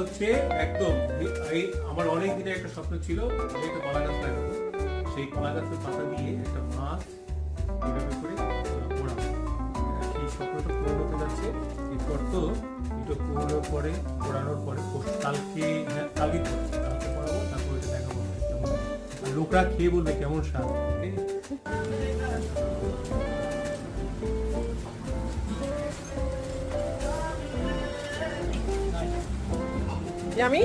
হচ্ছে একদম আমার অনেক দিনের একটা স্বপ্ন ছিল, আমি একটা কলা গাছ লাগাবো, সেই কলা গাছের পাতা দিয়ে একটা মাছ এইভাবে করে পোড়াবো। সেই স্বপ্নটা পূরণ হতে যাচ্ছে। এরপর তো এটা পোড়ানোর পরে কালকে কালকে পড়াবো, তারপর এটা দেখাবো কেমন, আর লোকরা খেয়ে বলবে কেমন স্বাদ। Yummy?